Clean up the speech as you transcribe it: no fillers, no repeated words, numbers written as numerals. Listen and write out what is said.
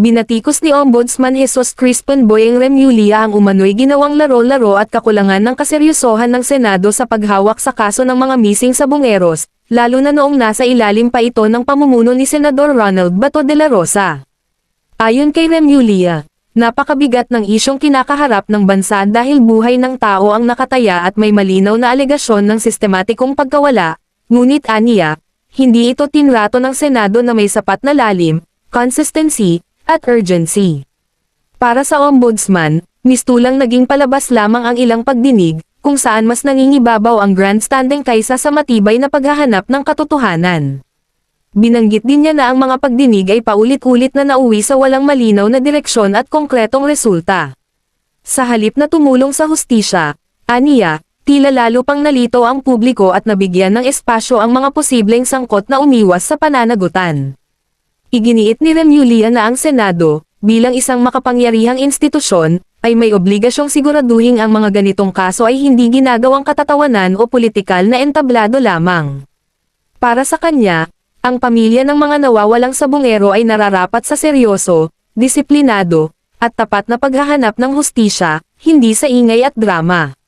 Binatikos ni Ombudsman Jesus Crispin Boyeng Remulla ang umano'y ginawang laro-laro at kakulangan ng kaseryosohan ng Senado sa paghawak sa kaso ng mga missing sa Bungeros, lalo na noong nasa ilalim pa ito ng pamumuno ni Senador Ronald Bato de la Rosa. Ayon kay Remulla, napakabigat ng isyong kinakaharap ng bansa dahil buhay ng tao ang nakataya at may malinaw na alegasyon ng sistematikong pagkawala, ngunit aniya, hindi ito tinrato ng Senado na may sapat na lalim, consistency, at urgency. Para sa Ombudsman, mistulang naging palabas lamang ang ilang pagdinig, kung saan mas nangingibabaw ang grandstanding kaysa sa matibay na paghahanap ng katotohanan. Binanggit din niya na ang mga pagdinig ay paulit-ulit na nauwi sa walang malinaw na direksyon at konkretong resulta. Sa halip na tumulong sa hustisya, aniya, tila lalo pang nalito ang publiko at nabigyan ng espasyo ang mga posibleng sangkot na umiwas sa pananagutan. Iginiit ni Remulla na ang Senado, bilang isang makapangyarihang institusyon, ay may obligasyong siguraduhin ang mga ganitong kaso ay hindi ginagawang katatawanan o politikal na entablado lamang. Para sa kanya, ang pamilya ng mga nawawalang sa Bungero ay nararapat sa seryoso, disiplinado, at tapat na paghahanap ng hustisya, hindi sa ingay at drama.